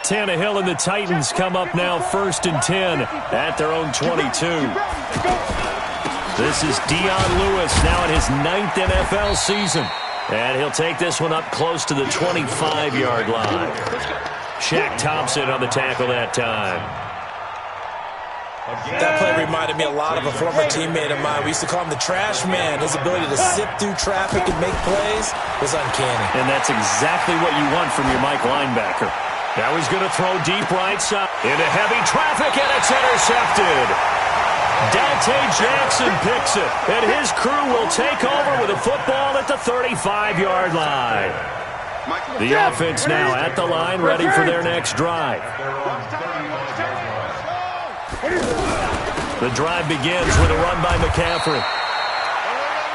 Tannehill and the Titans come up now 1st and 10 at their own 22. This is Dion Lewis now in his 9th NFL season. And he'll take this one up close to the 25-yard line. Shaq Thompson on the tackle that time. That play reminded me a lot of a former teammate of mine. We used to call him the trash man. His ability to sift through traffic and make plays was uncanny. And that's exactly what you want from your Mike linebacker. Now he's going to throw deep right side into heavy traffic, and it's intercepted. Dante Jackson picks it, and his crew will take over with a football at the 35-yard line. The offense now at the line, ready for their next drive. The drive begins with a run by McCaffrey.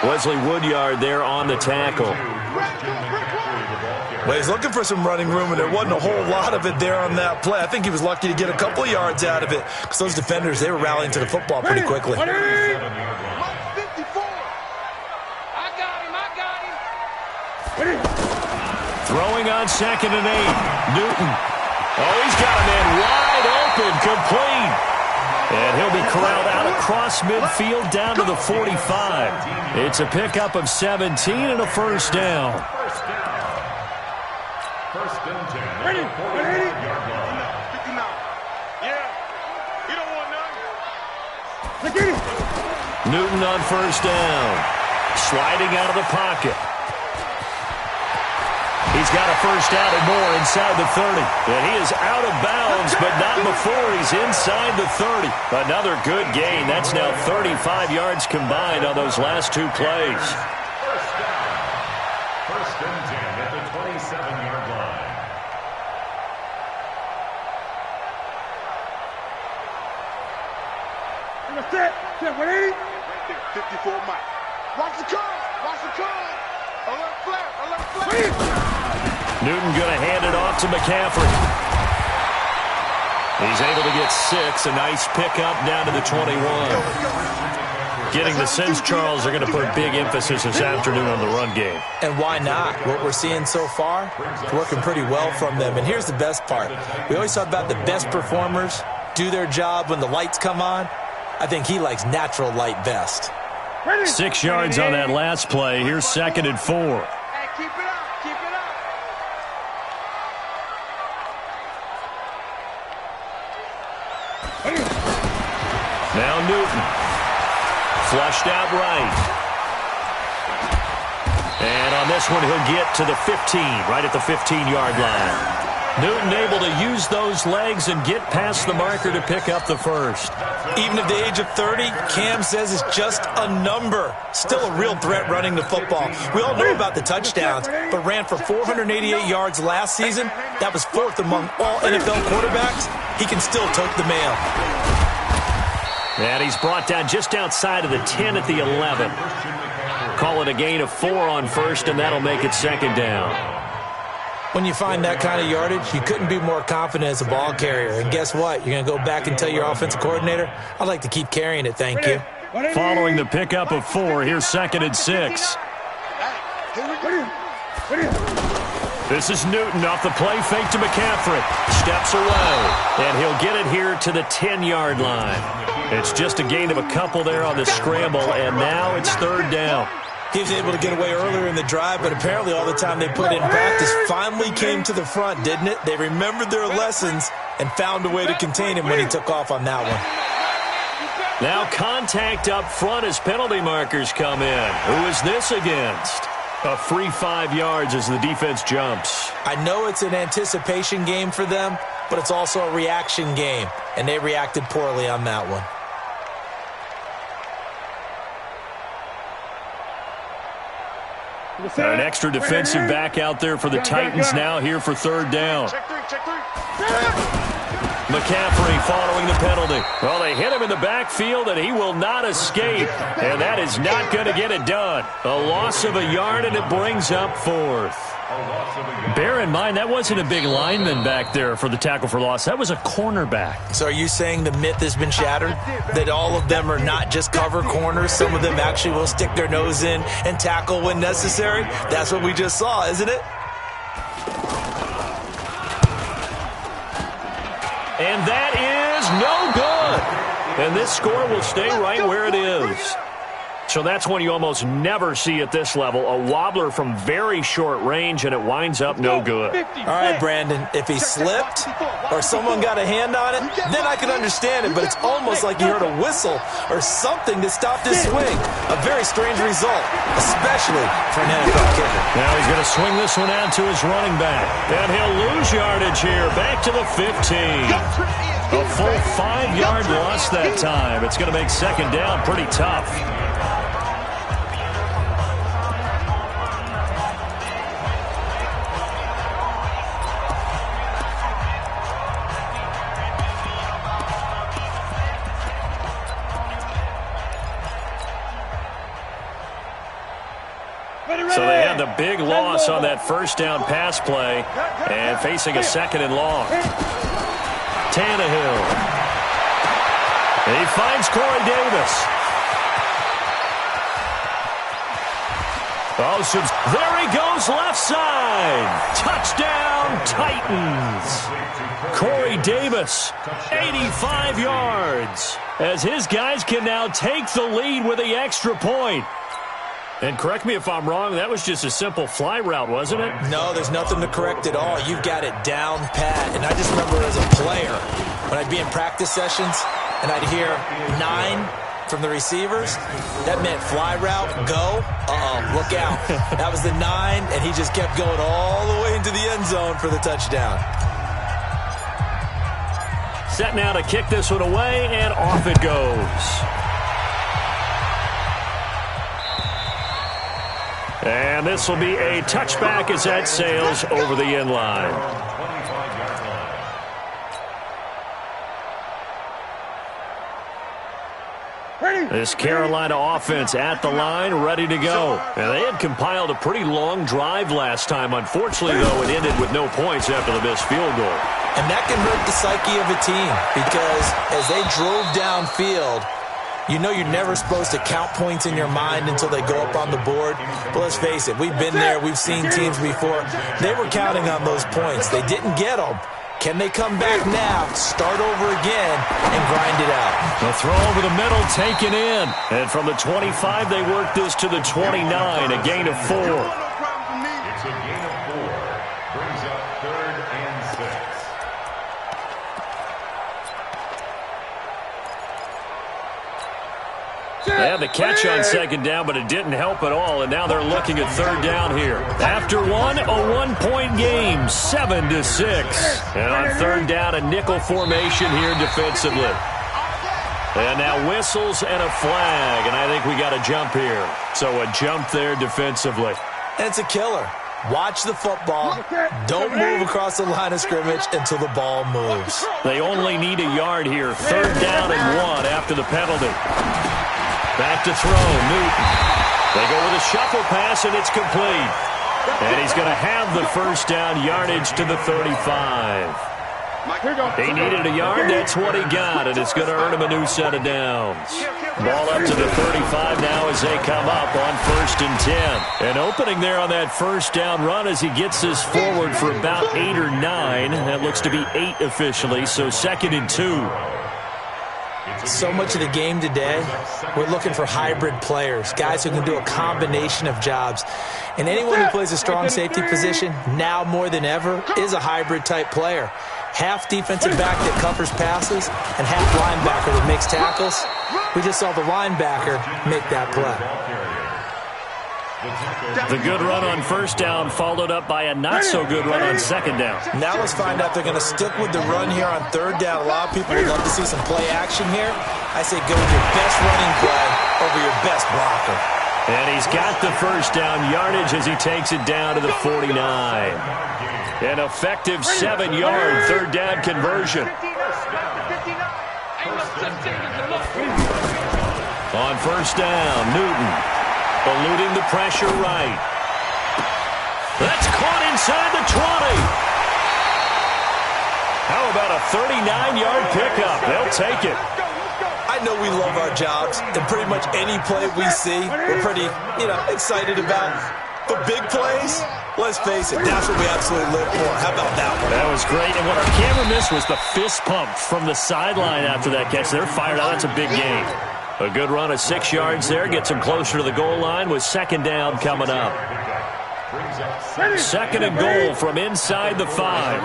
Wesley Woodyard there on the tackle. Well, he's looking for some running room, and there wasn't a whole lot of it there on that play. I think he was lucky to get a couple yards out of it because those defenders, they were rallying to the football pretty quickly. Throwing on 2nd and 8. Newton. Oh, he's got a man wide open, complete. And he'll be corralled out across midfield down to the 45. It's a pickup of 17 and a first down. First and 10. Ready. Newton on first down. Sliding out of the pocket. He's got a first down and more inside the 30. And he is out of bounds, but not before he's inside the 30. Another good gain. That's now 35 yards combined on those last two plays. First down. First and 10 at the 27-yard line. Set, 180. 54 Mike. Watch the curve. Alert flat. Newton going to hand it off to McCaffrey. He's able to get 6. A nice pickup down to the 21. Getting the sense Charles are going to put big emphasis this afternoon on the run game. And why not? What we're seeing so far, it's working pretty well from them. And here's the best part. We always talk about the best performers do their job when the lights come on. I think he likes natural light best. 6 yards on that last play. Here's 2nd and 4. Hey, keep it up. Now Newton. Flushed out right. And on this one, he'll get to the 15, right at the 15-yard line. Newton able to use those legs and get past the marker to pick up the first. Even at the age of 30, Cam says it's just a number. Still a real threat running the football. We all know about the touchdowns, but ran for 488 yards last season. That was 4th among all NFL quarterbacks. He can still tote the mail. And he's brought down just outside of the 10 at the 11. Call it a gain of 4 on first, and that'll make it 2nd down. When you find that kind of yardage, you couldn't be more confident as a ball carrier. And guess what? You're going to go back and tell your offensive coordinator, I'd like to keep carrying it, thank you. Following the pickup of 4, here's 2nd and 6. This is Newton off the play fake to McCaffrey. Steps away, and he'll get it here to the 10-yard line. It's just a gain of a couple there on the scramble, and now it's 3rd down. He was able to get away earlier in the drive, but apparently all the time they put in practice finally came to the front, didn't it? They remembered their lessons and found a way to contain him when he took off on that one. Now contact up front as penalty markers come in. Who is this against? A free 5 yards as the defense jumps. I know it's an anticipation game for them, but it's also a reaction game, and they reacted poorly on that one. An extra defensive back out there for the Titans now here for 3rd down. McCaffrey following the penalty. Well, they hit him in the backfield, and he will not escape. And that is not going to get it done. A loss of a yard, and it brings up 4th. Bear in mind, that wasn't a big lineman back there for the tackle for loss. That was a cornerback. So are you saying the myth has been shattered? That all of them are not just cover corners? Some of them actually will stick their nose in and tackle when necessary? That's what we just saw, isn't it? And that is no good. And this score will stay right where it is. So that's one you almost never see at this level. A wobbler from very short range, and it winds up no good. All right, Brandon, if he slipped or someone got a hand on it, then I can understand it, but it's almost like you heard a whistle or something that stopped his swing. A very strange result, especially for an NFL kicker. Now he's going to swing this one out to his running back. And he'll lose yardage here, back to the 15. A full 5-yard loss that time. It's going to make second down pretty tough. So they had the big loss on that first down pass play and facing a second and long. Tannehill. And he finds Corey Davis. Oh, there he goes left side. Touchdown Titans. Corey Davis, 85 yards. As his guys can now take the lead with the extra point. And correct me if I'm wrong, that was just a simple fly route, wasn't it? No, there's nothing to correct at all. You've got it down pat. And I just remember as a player, when I'd be in practice sessions and I'd hear 9 from the receivers, that meant fly route, go, look out. That was the 9, and he just kept going all the way into the end zone for the touchdown. Set now to kick this one away, and off it goes. And this will be a touchback as that sails over the end line. This Carolina offense at the line, ready to go. And they had compiled a pretty long drive last time. Unfortunately, though, it ended with no points after the missed field goal. And that can hurt the psyche of a team because as they drove downfield, you know you're never supposed to count points in your mind until they go up on the board. But let's face it, we've been there. We've seen teams before. They were counting on those points. They didn't get them. Can they come back now, start over again, and grind it out? The throw over the middle, taken in. And from the 25, they work this to the 29, a gain of 4. It's a gain of 4. Brings up 3rd and 6. They had the catch on second down, but it didn't help at all, and now they're looking at third down here. After one, a 1-point game, 7-6. And on third down, a nickel formation here defensively. And now whistles and a flag, and I think we got a jump here. So a jump there defensively. And it's a killer. Watch the football. Don't move across the line of scrimmage until the ball moves. They only need a yard here. Third down and 1 after the penalty. Back to throw, Newton. They go with a shuffle pass, and it's complete. And he's going to have the first down, yardage to the 35. He needed a yard, that's what he got, and it's going to earn him a new set of downs. Ball up to the 35 now as they come up on 1st and 10. And opening there on that first down run as he gets this forward for about 8 or 9. That looks to be 8 officially, so 2nd and 2. So much of the game today, we're looking for hybrid players, guys who can do a combination of jobs. And anyone who plays a strong safety position, now more than ever, is a hybrid-type player. Half defensive back that covers passes and half linebacker that makes tackles. We just saw the linebacker make that play. The good run on first down followed up by a not-so-good run on second down. Now let's find out they're going to stick with the run here on third down. A lot of people would love to see some play action here. I say go with your best running play over your best blocker. And he's got the first down yardage as he takes it down to the 49. An effective 7-yard third down conversion. On first down, Newton eluding the pressure right. That's caught inside the 20. How about a 39-yard pickup? They'll take it. I know we love our jobs, and pretty much any play we see, we're pretty, excited about. But big plays, let's face it, that's what we absolutely live for. How about that one? That was great. And what our camera missed was the fist pump from the sideline after that catch. They're fired out. That's a big gain. A good run of 6 yards there. Gets them closer to the goal line with second down coming up. Second and goal from inside the 5.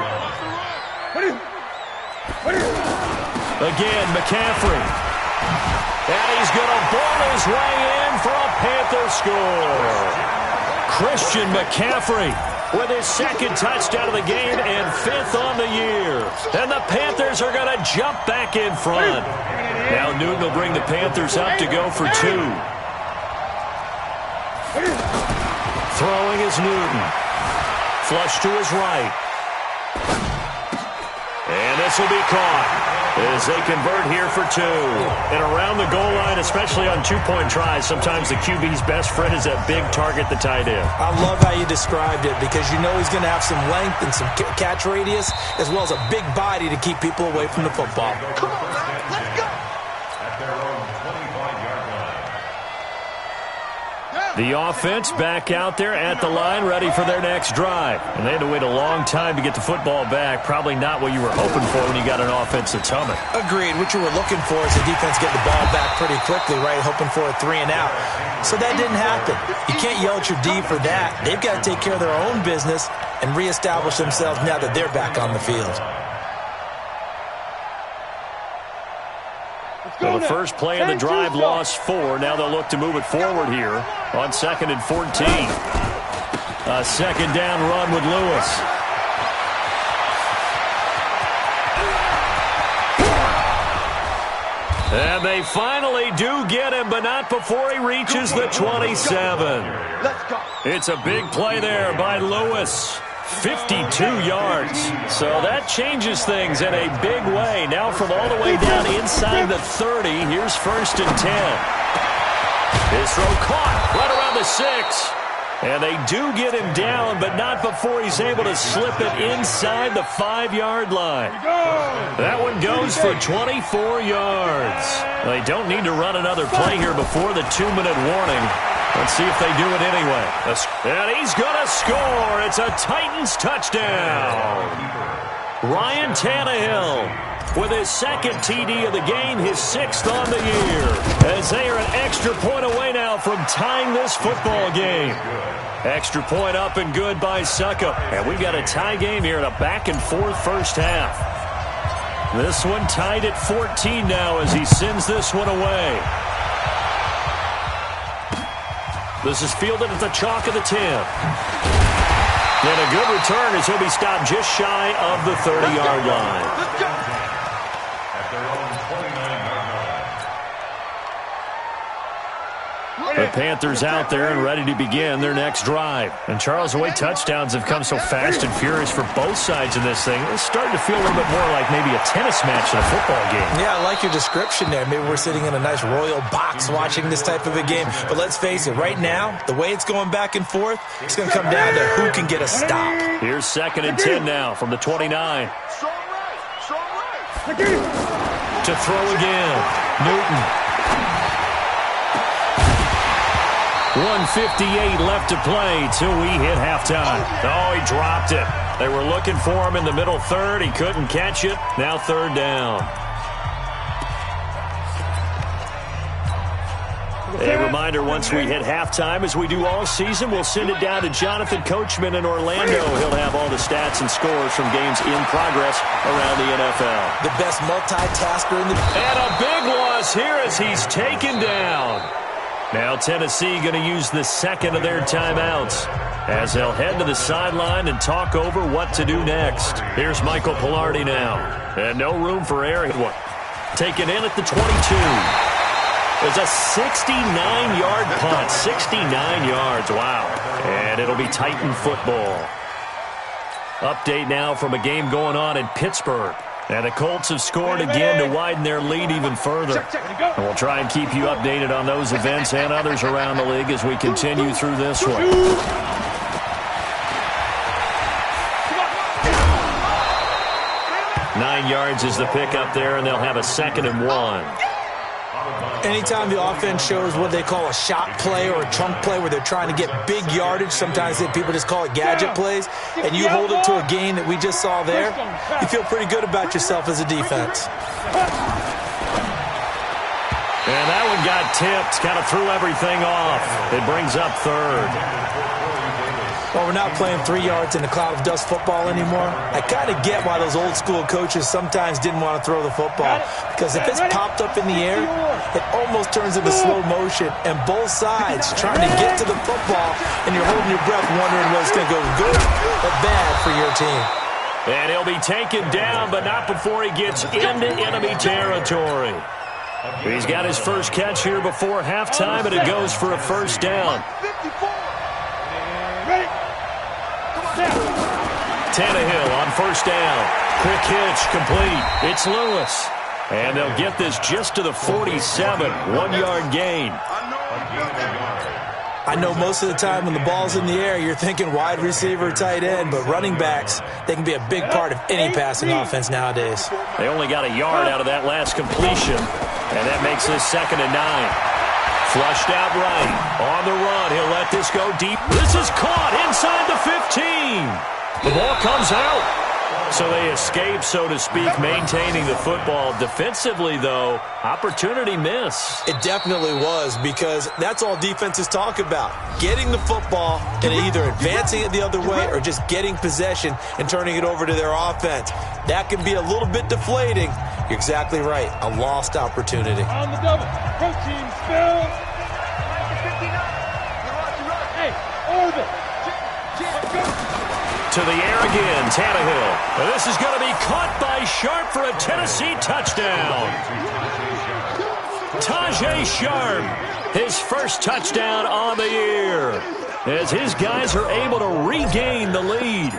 Again, McCaffrey. And he's going to ball his way in for a Panther score. Christian McCaffrey with his second touchdown of the game and 5th on the year. And the Panthers are going to jump back in front. Now Newton will bring the Panthers up to go for 2. Throwing is Newton. Flush to his right. And this will be caught as they convert here for 2. And around the goal line, especially on 2-point tries, sometimes the QB's best friend is that big target, the tight end. I love how you described it because you know he's going to have some length and some catch radius as well as a big body to keep people away from the football. Come on, let's go. At their own 25-yard line. The offense back out there at the line, ready for their next drive. And they had to wait a long time to get the football back. Probably not what you were hoping for when you got an offense that's humming. Agreed. What you were looking for is the defense getting the ball back pretty quickly, right? Hoping for a 3 and out. So that didn't happen. You can't yell at your D for that. They've got to take care of their own business and reestablish themselves now that they're back on the field. So the first play of the drive lost 4. Now they'll look to move it forward here on 2nd and 14. A second down run with Lewis. And they finally do get him, but not before he reaches the 27. Let's go. It's a big play there by Lewis. 52 yards. So that changes things in a big way. Now from all the way down inside the 30, here's 1st and 10. His throw caught right around the 6. And they do get him down, but not before he's able to slip it inside the 5-yard line. That one goes for 24 yards. They don't need to run another play here before the 2-minute warning. Let's see if they do it anyway. And he's going to score. It's a Titans touchdown. Ryan Tannehill with his second TD of the game, his 6th on the year. As they are an extra point away now from tying this football game. Extra point up and good by Suckup. And we've got a tie game here in a back-and-forth first half. This one tied at 14 now as he sends this one away. This is fielded at the chalk of the 10. And a good return as he'll be stopped just shy of the 30-yard line. Let's go. At their own 29-yard line. The Panthers out there and ready to begin their next drive. And Charles, the way touchdowns have come so fast and furious for both sides of this thing, it's starting to feel a little bit more like maybe a tennis match than a football game. Yeah, I like your description there. Maybe we're sitting in a nice royal box watching this type of a game. But let's face it, right now, the way it's going back and forth, it's going to come down to who can get a stop. Here's 2nd and 10 now from the 29. Strong right. Strong right. To throw again. Newton. 1:58 left to play till we hit halftime. Oh, he dropped it. They were looking for him in the middle third. He couldn't catch it. Now 3rd down. A reminder, once we hit halftime, as we do all season, we'll send it down to Jonathan Coachman in Orlando. He'll have all the stats and scores from games in progress around the NFL. The best multitasker in the... And a big loss here as he's taken down. Now Tennessee going to use the 2nd of their timeouts as they'll head to the sideline and talk over what to do next. Here's Michael Pilardi now. And no room for error. Taken in at the 22. There's a 69-yard punt. 69 yards. Wow. And it'll be Titan football. Update now from a game going on in Pittsburgh. And the Colts have scored again to widen their lead even further. And we'll try and keep you updated on those events and others around the league as we continue through this one. 9 yards is the pickup there, and they'll have a 2nd and 1. Anytime the offense shows what they call a shot play or a chunk play where they're trying to get big yardage, sometimes people just call it gadget plays, and you hold it to a gain that we just saw there, you feel pretty good about yourself as a defense. And that one got tipped, kind of threw everything off. It brings up third. Well, we're not playing 3 yards in a cloud of dust football anymore. I kind of get why those old school coaches sometimes didn't want to throw the football. Because if it's popped up in the air, it almost turns into slow motion. And both sides trying to get to the football, and you're holding your breath wondering whether it's going to go good or bad for your team. And he'll be taken down, but not before he gets into enemy territory. He's got his first catch here before halftime, and it goes for a first down. Tannehill on first down. Quick hitch, complete. It's Lewis. And they'll get this just to the 47. 1-yard gain. I know most of the time when the ball's in the air, you're thinking wide receiver, tight end, but running backs, they can be a big part of any passing offense nowadays. They only got a yard out of that last completion, and that makes this 2nd and 9. Flushed out right. On the run, he'll let this go deep. This is caught inside the 15. The ball comes out. So they escape, so to speak, maintaining the football. Defensively, though, opportunity miss. It definitely was, because that's all defenses talk about. Getting the football and either advancing it the other way or just getting possession and turning it over to their offense. That can be a little bit deflating. You're exactly right. A lost opportunity. On the double. Protein spill. Hey, orbit. To the air again, Tannehill. And this is going to be caught by Sharp for a Tennessee touchdown. Tajay Sharp, his first touchdown on the year, as his guys are able to regain the lead.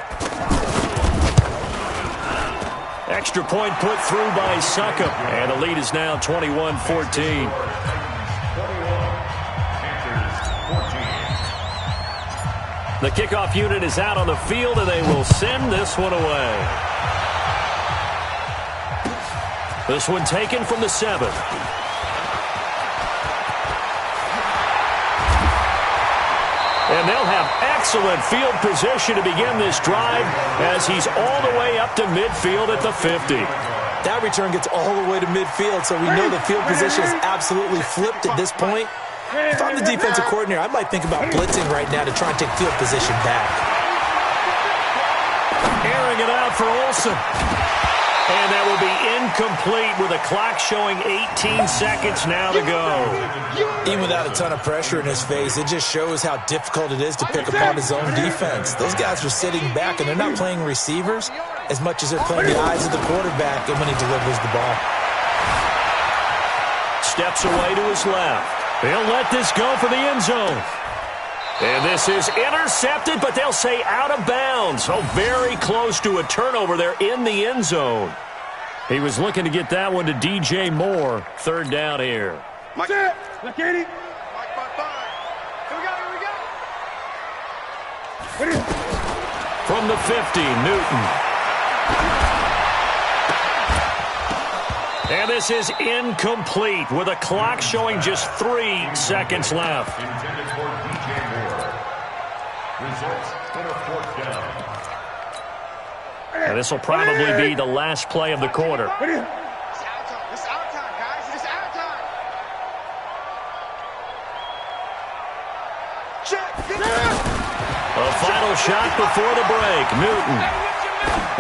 Extra point put through by Succop, and the lead is now 21-14. The kickoff unit is out on the field, and they will send this one away. This one taken from the 7. And they'll have excellent field position to begin this drive as he's all the way up to midfield at the 50. That return gets all the way to midfield, so we know the field position is absolutely flipped at this point. If I'm the defensive coordinator, I might think about blitzing right now to try and take field position back. Airing it out for Olsen. And that will be incomplete with a clock showing 18 seconds now to go. Even without a ton of pressure in his face, it just shows how difficult it is to pick apart his own defense. Those guys are sitting back, and they're not playing receivers as much as they're playing the eyes of the quarterback and when he delivers the ball. Steps away to his left. They'll let this go for the end zone. And this is intercepted, but they'll say out of bounds. So very close to a turnover there in the end zone. He was looking to get that one to DJ Moore. 3rd down here. Mike. Look at it. Here we go. From the 50, Newton. And this is incomplete with a clock showing just 3 seconds left. Intended for DJ Moore. Results in a 4th down. And this will probably be the last play of the quarter. It's our time, guys. It's our time. Check. A final shot before the break. Newton.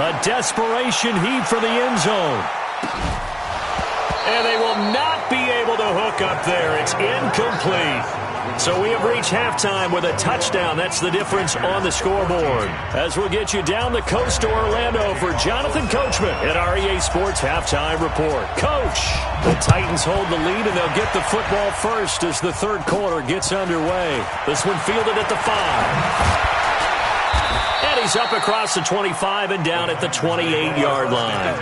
A desperation heave for the end zone. And they will not be able to hook up there. It's incomplete. So we have reached halftime with a touchdown. That's the difference on the scoreboard. As we'll get you down the coast to Orlando for Jonathan Coachman at our EA Sports Halftime Report. Coach, the Titans hold the lead, and they'll get the football first as the 3rd quarter gets underway. This one fielded at the 5. And he's up across the 25 and down at the 28-yard line.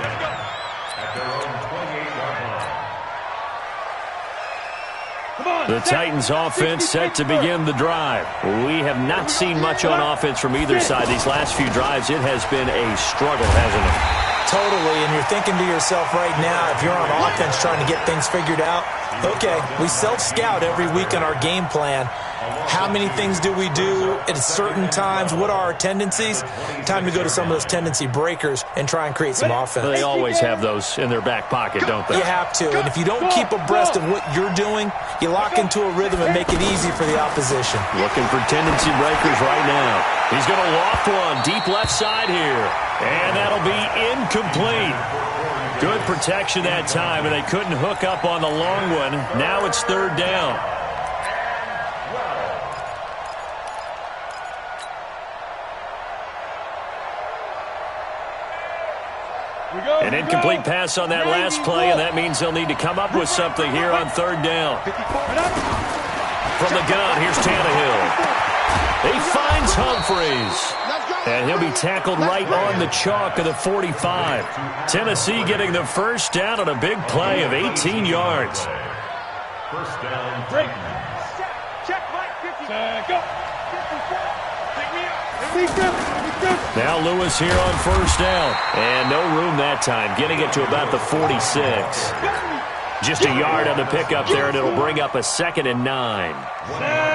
The Titans offense set to begin the drive. We have not seen much on offense from either side. These last few drives, it has been a struggle, hasn't it? Totally, and you're thinking to yourself right now, if you're on offense trying to get things figured out, okay, we self-scout every week on our game plan. How many things do we do at certain times? What are our tendencies? Time to go to some of those tendency breakers and try and create some offense. They always have those in their back pocket, don't they? You have to, and if you don't keep abreast of what you're doing, you lock into a rhythm and make it easy for the opposition. Looking for tendency breakers right now. He's going to loft one deep left side here, and that'll be incomplete. Good protection that time, and they couldn't hook up on the long one. Now it's third down. An incomplete pass on that last play, and that means they'll need to come up with something here on third down. From the gun, here's Tannehill. He finds Humphreys. And he'll be tackled right on the chalk of the 45. Tennessee getting the first down on a big play of 18 yards. First down. Break. Check, Mike. 50. Go. Pick me up. Now Lewis here on first down. And no room that time. Getting it to about the 46. Just a yard on the pickup there, and it'll bring up a 2nd and 9.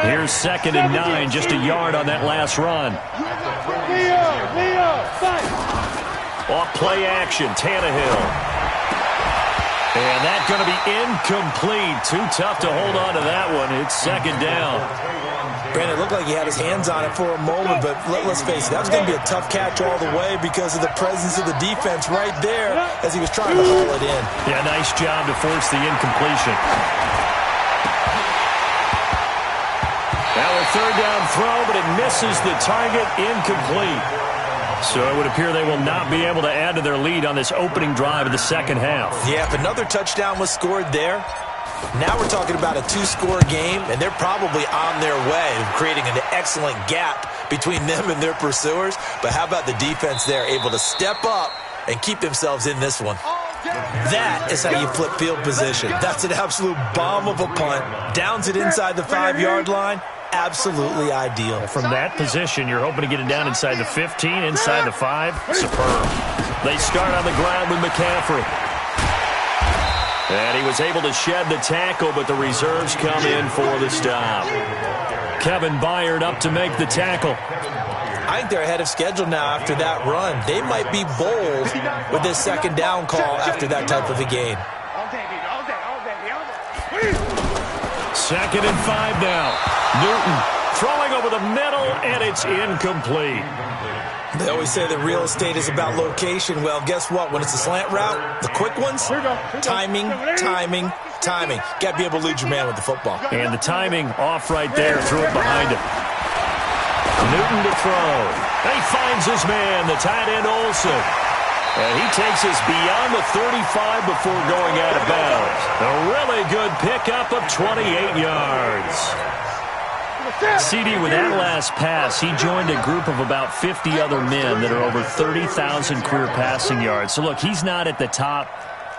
Here's 2nd and 9, just a yard on that last run. Leo, fight. Off play action, Tannehill. And that's going to be incomplete. Too tough to hold on to that one. It's 2nd down. Brandon, it looked like he had his hands on it for a moment, but let's face it, that was going to be a tough catch all the way because of the presence of the defense right there as he was trying to haul it in. Yeah, nice job to force the incompletion. Now a third down throw, but it misses the target, incomplete. So it would appear they will not be able to add to their lead on this opening drive of the second half. Yeah, if another touchdown was scored there, now we're talking about a 2-score game, and they're probably on their way of creating an excellent gap between them and their pursuers. But how about the defense there, able to step up and keep themselves in this one? That is how you flip field position. That's an absolute bomb of a punt. Downs it inside the 5-yard line. Absolutely ideal. From that position, you're hoping to get it down inside the 15, inside the 5. Superb. They start on the ground with McCaffrey. And he was able to shed the tackle, but the reserves come in for the stop. Kevin Byard up to make the tackle. I think they're ahead of schedule now after that run. They might be bold with this 2nd down call after that type of a game. 2nd and 5 now. Newton throwing over the middle, and it's incomplete. They always say that real estate is about location. Well, guess what? When it's a slant route, the quick ones, timing. Got to be able to lead your man with the football. And the timing off right there. Threw it behind him. Newton to throw. He finds his man, the tight end Olsen. And he takes us beyond the 35 before going out of bounds. A really good pickup of 28 yards. CD, with that last pass, he joined a group of about 50 other men that are over 30,000 career passing yards. So, look, he's not at the top,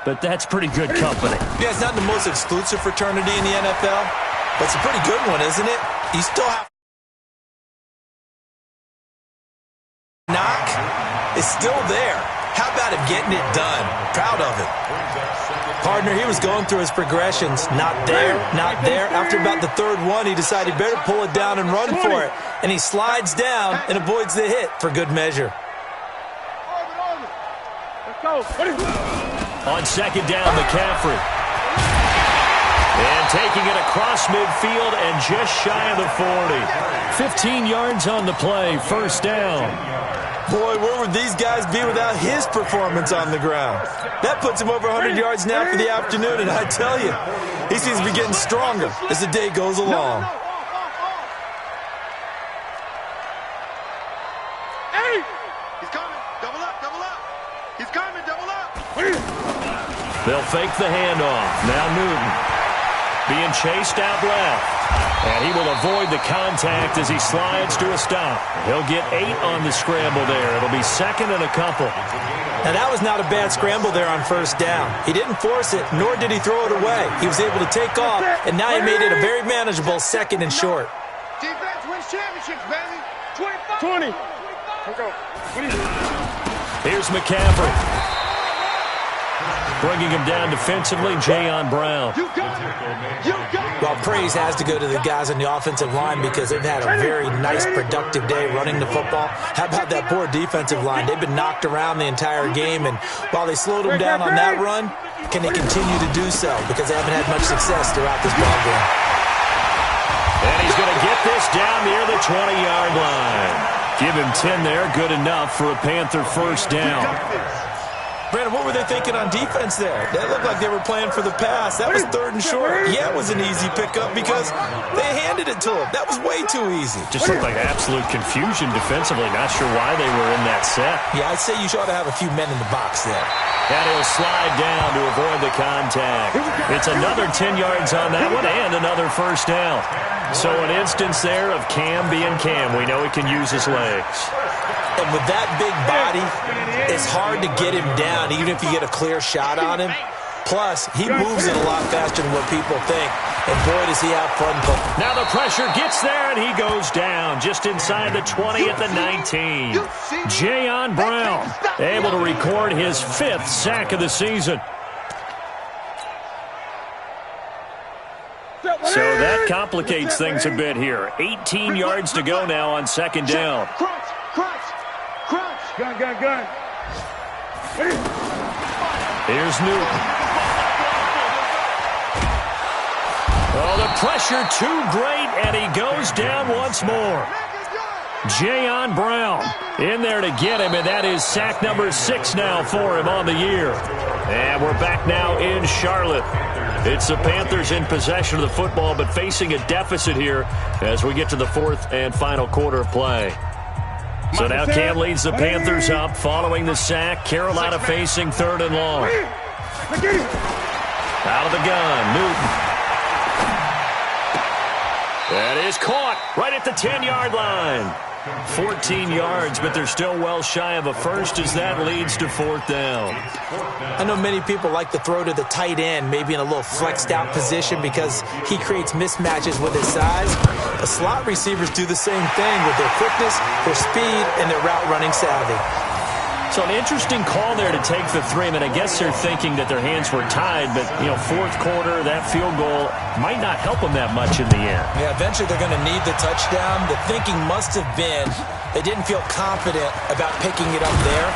but that's pretty good company. Yeah, it's not the most exclusive fraternity in the NFL, but it's a pretty good one, isn't it? You still have knock. It's still there. How about him getting it done? Proud of it. Partner, he was going through his progressions. Not there, not there. After about the 3rd one, he decided better pull it down and run for it. And he slides down and avoids the hit for good measure. Let's go. On 2nd down, McCaffrey. And taking it across midfield and just shy of the 40. 15 yards on the play, 1st down. Boy, where would these guys be without his performance on the ground? That puts him over 100 yards now for the afternoon, and I tell you, he seems to be getting stronger as the day goes along. Hey! He's coming. Double up, double up. He's coming, double up. They'll fake the handoff. Now Newton being chased out left. And he will avoid the contact as he slides to a stop. He'll get 8 on the scramble there. It'll be 2nd and a couple. Now, that was not a bad scramble there on 1st down. He didn't force it, nor did he throw it away. He was able to take off, and now he made it a very manageable 2nd and short. Defense wins championships, baby. 20. Here's McCaffrey. Bringing him down defensively, Jayon Brown. Well, praise has to go to the guys on the offensive line because they've had a very nice, productive day running the football. How about that poor defensive line? They've been knocked around the entire game, and while they slowed them down on that run, can they continue to do so? Because they haven't had much success throughout this ball game. And he's going to get this down near the 20-yard line. Give him 10 there, good enough for a Panther first down. Brandon, what were they thinking on defense there? That looked like they were playing for the pass. That was 3rd and short. Yeah, it was an easy pickup because they handed it to him. That was way too easy. Just looked like absolute confusion defensively. Not sure why they were in that set. Yeah, I'd say you ought to have a few men in the box there. And he'll slide down to avoid the contact. It's another 10 yards on that one and another first down. So an instance there of Cam being Cam. We know he can use his legs. And with that big body, it's hard to get him down, even if you get a clear shot on him. Plus, he moves it a lot faster than what people think. And boy, does he have fun playing. Now the pressure gets there, and he goes down just inside the 20 at the 19. Jayon Brown able to record his 5th sack of the season. So that complicates things a bit here. 18 yards to go now on 2nd down. Gun. Here's Newton. Oh, the pressure too great, and he goes down once more. Jayon Brown in there to get him, and that is sack number 6 now for him on the year. And we're back now in Charlotte. It's the Panthers in possession of the football, but facing a deficit here as we get to the 4th and final quarter of play. So now Cam leads the Panthers up following the sack. Carolina facing 3rd and long. Out of the gun, Newton. That is caught right at the 10-yard line. 14 yards, but they're still well shy of a first as that leads to 4th down. I know many people like to throw to the tight end, maybe in a little flexed out position because he creates mismatches with his size. The slot receivers do the same thing with their quickness, their speed, and their route running savvy. So an interesting call there to take the 3. I mean, I guess they're thinking that their hands were tied, but, 4th quarter, that field goal might not help them that much in the end. Yeah, eventually they're going to need the touchdown. The thinking must have been they didn't feel confident about picking it up there,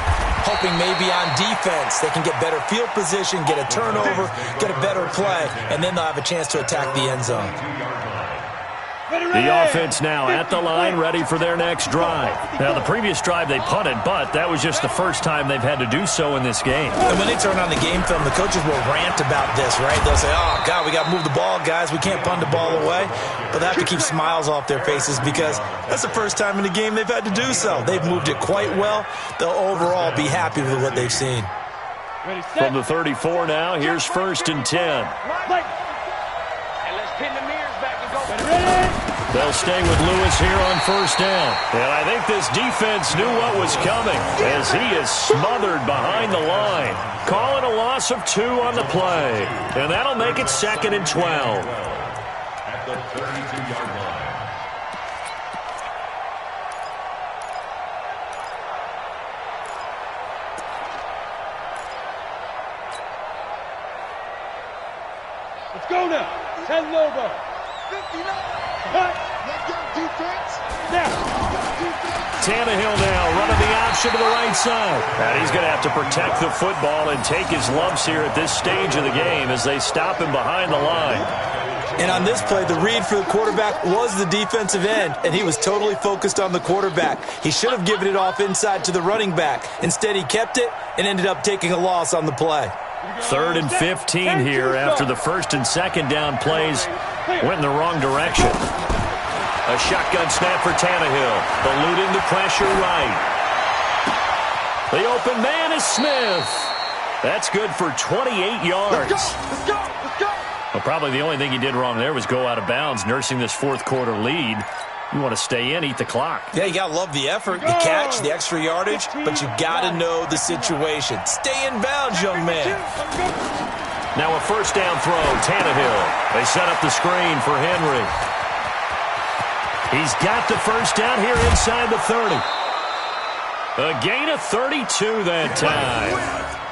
hoping maybe on defense they can get better field position, get a turnover, get a better play, and then they'll have a chance to attack the end zone. The offense now at the line, ready for their next drive. Now, the previous drive they punted, but that was just the first time they've had to do so in this game. And when they turn on the game film, the coaches will rant about this, right? They'll say, oh, God, we got to move the ball, guys. We can't punt the ball away. But they have to keep smiles off their faces because that's the first time in the game they've had to do so. They've moved it quite well. They'll overall be happy with what they've seen. From the 34 now, here's 1st and 10. They'll stay with Lewis here on 1st down. And I think this defense knew what was coming as he is smothered behind the line. Call it a loss of 2 on the play. And that'll make it 2nd and 12. At the 32-yard line. Let's go now. 10 over. 59. Tannehill now running the option to the right side. And he's going to have to protect the football and take his lumps here at this stage of the game as they stop him behind the line. And on this play, the read for the quarterback was the defensive end, and he was totally focused on the quarterback. He should have given it off inside to the running back. Instead, he kept it and ended up taking a loss on the play. 3rd and 15 here after the 1st and 2nd down plays went in the wrong direction. A shotgun snap for Tannehill. Eluding the pressure right. The open man is Smith. That's good for 28 yards. Let's go. Well, probably the only thing he did wrong there was go out of bounds, nursing this 4th quarter lead. You want to stay in, eat the clock. Yeah, you got to love the effort, the catch, the extra yardage, but you got to know the situation. Stay in bounds, young man. Now a 1st down throw, Tannehill. They set up the screen for Henry. He's got the 1st down here inside the 30. A gain of 32 that time.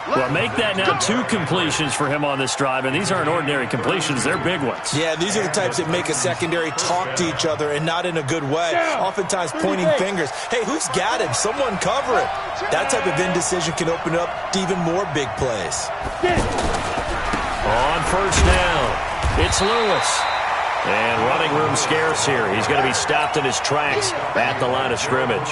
Well, make that now 2 completions for him on this drive, and these aren't ordinary completions. They're big ones. Yeah, these are the types that make a secondary talk to each other and not in a good way, oftentimes pointing fingers. Hey, who's got him? Someone cover it. That type of indecision can open up to even more big plays. On first down, it's Lewis. And running room scarce here. He's going to be stopped in his tracks at the line of scrimmage.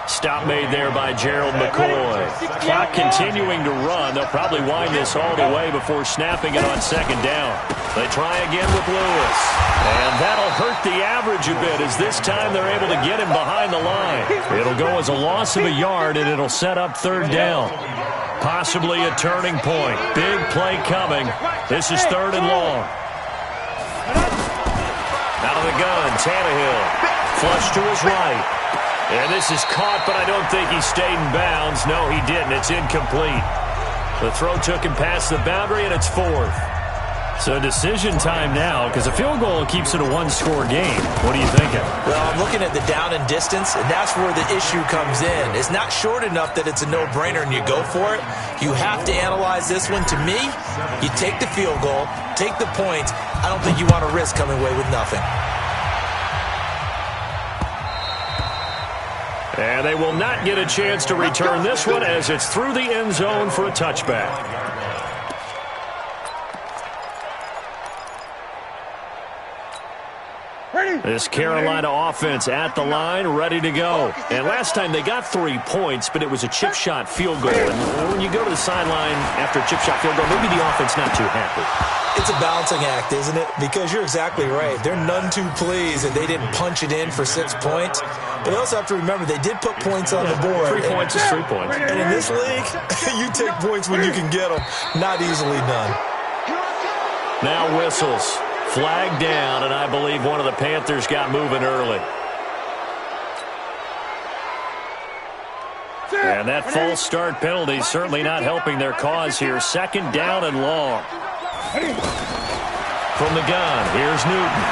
Stop made there by Gerald McCoy. Clock continuing to run. They'll probably wind this all the way before snapping it on second down. They try again with Lewis. And that'll hurt the average a bit as this time they're able to get him behind the line. It'll go as a loss of a yard, and it'll set up third down. Possibly a turning point. Big play coming. This is third and long. Out of the gun, Tannehill. Flush to his right. And this is caught, but I don't think he stayed in bounds. No, he didn't. It's incomplete. The throw took him past the boundary, and it's fourth. So decision time now, because a field goal keeps it a one-score game. What are you thinking? Well, I'm looking at the down and distance, and that's where the issue comes in. It's not short enough that it's a no-brainer and you go for it. You have to analyze this one. To me, you take the field goal, take the points. I don't think you want to risk coming away with nothing. And they will not get a chance to return this one as it's through the end zone for a touchback. This Carolina offense at the line, ready to go. And last time they got 3 points, but it was a chip shot field goal. And when you go to the sideline after a chip shot field goal, maybe the offense not too happy. It's a balancing act, isn't it? Because you're exactly right. They're none too pleased that they didn't punch it in for 6 points. But they also have to remember they did put points on the board. 3 points is 3 points. And in this league, you take points when you can get them. Not easily done. Now whistles. Flag down, and I believe one of the Panthers got moving early. And that false start penalty is certainly not helping their cause here. Second down and long. From the gun, here's Newton.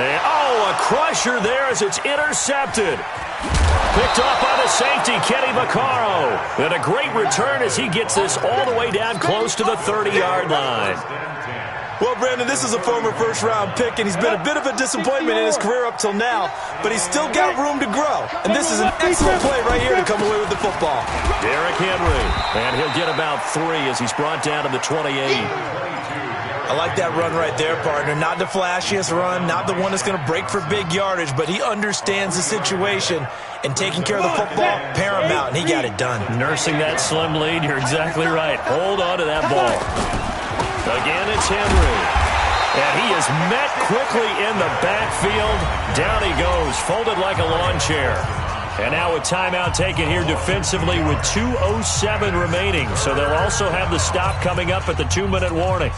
And, a crusher there as it's intercepted. Picked off by the safety, Kenny Vaccaro. And a great return as he gets this all the way down close to the 30-yard line. Well, Brandon, this is a former first-round pick, and he's been a bit of a disappointment in his career up till now, but he's still got room to grow. And this is an excellent play right here to come away with the football. Derrick Henry, and he'll get about 3 as he's brought down to the 28. I like that run right there, partner. Not the flashiest run, not the one that's going to break for big yardage, but he understands the situation, and taking care of the football, paramount, and he got it done. Nursing that slim lead, you're exactly right. Hold on to that ball. Again, it's Henry. And he is met quickly in the backfield. Down he goes, folded like a lawn chair. And now a timeout taken here defensively with 2:07 remaining. So they'll also have the stop coming up at the 2-minute warning.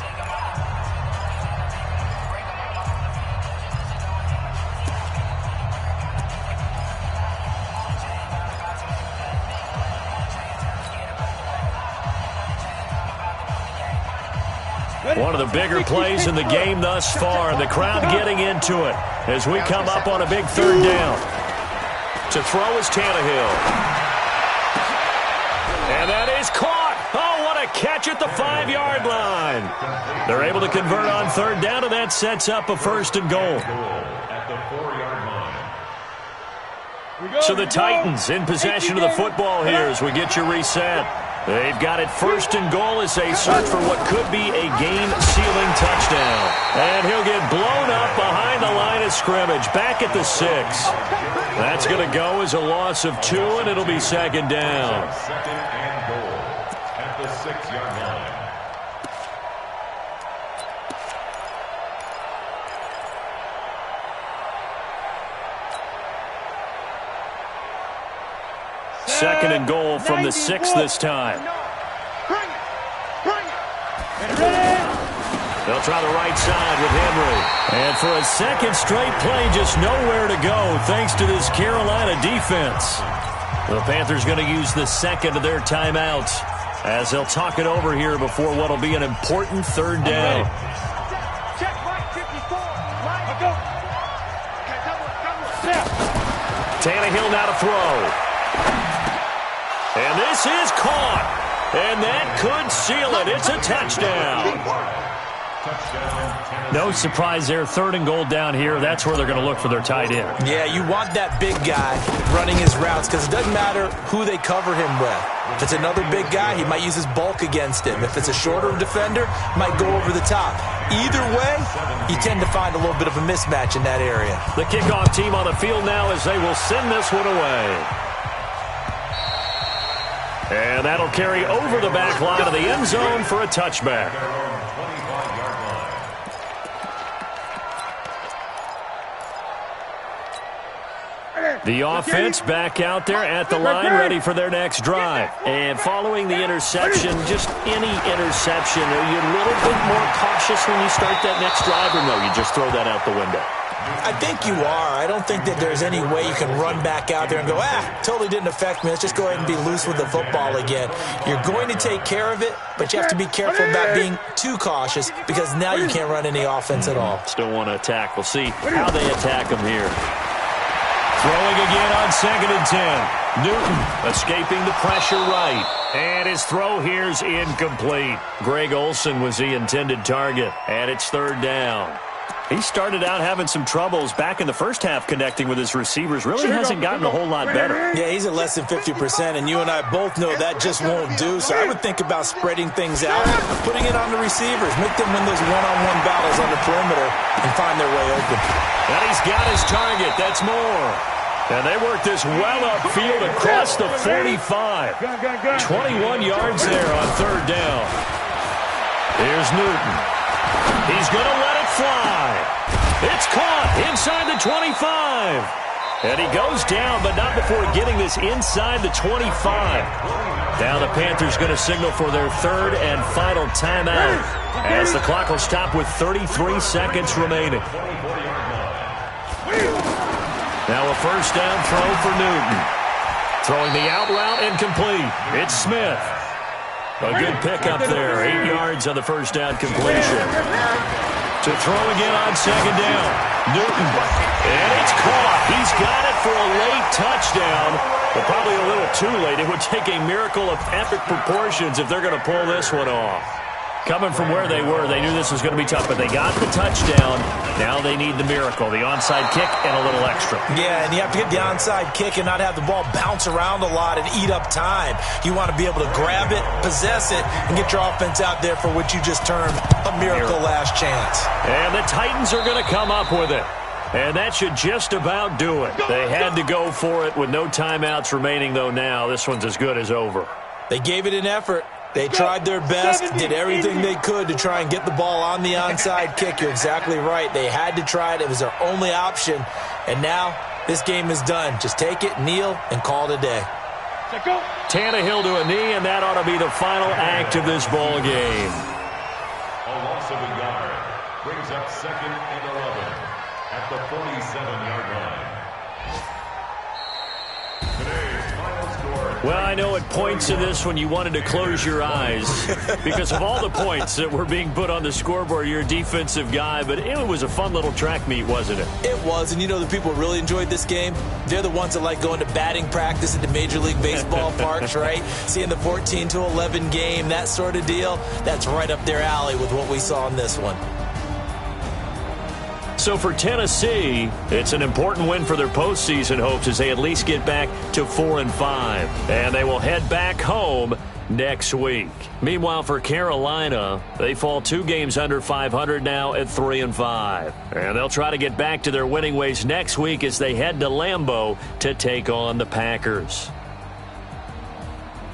One of the bigger plays in the game thus far. The crowd getting into it as we come up on a big third down. To throw is Tannehill. And that is caught. Oh, what a catch at the 5-yard line. They're able to convert on third down, and that sets up a first and goal. At the 4-yard line. So the Titans in possession of the football here as we get you reset. They've got it first and goal as they search for what could be a game-sealing touchdown. And he'll get blown up behind the line of scrimmage, back at the 6. That's going to go as a loss of 2, and it'll be second down. Second and goal at the 6-yard line. Second and goal from the 6 this time. They'll try the right side with Henry. And for a second straight play, just nowhere to go thanks to this Carolina defense. The Panthers going to use the second of their timeouts as they'll talk it over here before what will be an important third down. Tannehill now to throw. And this is caught. And that could seal it. It's a touchdown. No surprise there. 3rd and goal down here. That's where they're going to look for their tight end. Yeah, you want that big guy running his routes because it doesn't matter who they cover him with. If it's another big guy, he might use his bulk against him. If it's a shorter defender, might go over the top. Either way, you tend to find a little bit of a mismatch in that area. The kickoff team on the field now as they will send this one away. And that'll carry over the back line of the end zone for a touchback. The offense back out there at the line, ready for their next drive. And following the interception, just any interception, are you a little bit more cautious when you start that next drive, or no, you just throw that out the window? I think you are. I don't think that there's any way you can run back out there and go, totally didn't affect me. Let's just go ahead and be loose with the football again. You're going to take care of it, but you have to be careful about being too cautious because now you can't run any offense at all. Still want to attack. We'll see how they attack them here. Throwing again on 2nd and 10. Newton escaping the pressure right. And his throw here's incomplete. Greg Olsen was the intended target. And it's 3rd down. He started out having some troubles back in the first half connecting with his receivers. Really hasn't gotten a whole lot better. Yeah, he's at less than 50%, and you and I both know that just won't do. So I would think about spreading things out, putting it on the receivers, make them win those one-on-one battles on the perimeter and find their way open. And he's got his target. That's more. And they work this well upfield across the 45. 21 yards there on 3rd down. Here's Newton. He's going to let it fly. It's caught inside the 25. And he goes down, but not before getting this inside the 25. Now the Panthers going to signal for their 3rd and final timeout as the clock will stop with 33 seconds remaining. Now a 1st down throw for Newton. Throwing the out route and complete. It's Smith. A good pickup there. 8 yards on the 1st down completion. To throw again on 2nd down. Newton. And it's caught. He's got it for a late touchdown. But probably a little too late. It would take a miracle of epic proportions if they're going to pull this one off. Coming from where they were, they knew this was going to be tough, but they got the touchdown. Now they need the miracle, the onside kick and a little extra. Yeah, and you have to get the onside kick and not have the ball bounce around a lot and eat up time. You want to be able to grab it, possess it, and get your offense out there for what you just termed a miracle last chance. And the Titans are going to come up with it. And that should just about do it. They had to go for it with no timeouts remaining, though now. This one's as good as over. They gave it an effort. They tried their best, did everything they could to try and get the ball on the onside kick. You're exactly right. They had to try it. It was their only option. And now this game is done. Just take it, kneel, and call it a day. Tannehill to a knee, and that ought to be the final act of this ball game. A loss of a yard brings up 2nd and 11 at the 47-yard line. Today's final score. Well, I know at points in this when you wanted to close your eyes because of all the points that were being put on the scoreboard. You're a defensive guy, but it was a fun little track meet, wasn't it? It was, and you know the people who really enjoyed this game? They're the ones that like going to batting practice at the Major League Baseball parks, right? Seeing the 14-11 game, that sort of deal, that's right up their alley with what we saw in this one. So for Tennessee, it's an important win for their postseason hopes as they at least get back to 4-5. And they will head back home next week. Meanwhile, for Carolina, they fall 2 games under 500 now at 3-5. And they'll try to get back to their winning ways next week as they head to Lambeau to take on the Packers.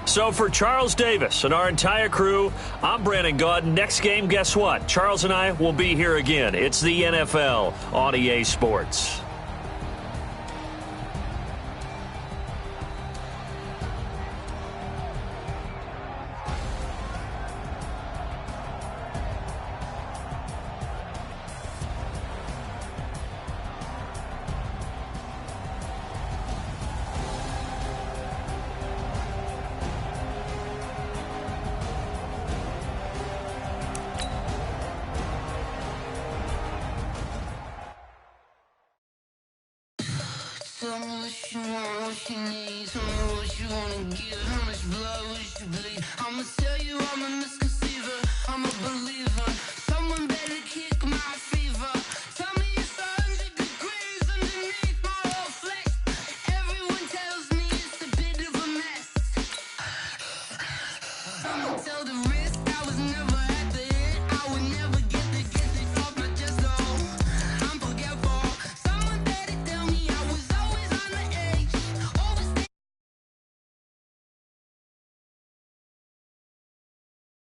So for Charles Davis and our entire crew, I'm Brandon Gaudin. Next game, guess what? Charles and I will be here again. It's the NFL on EA Sports. Tell me what you want, what you need. Tell me what you wanna give. How much blood would you bleed? I'ma tell you I'm a misconceiver. I'm a believer.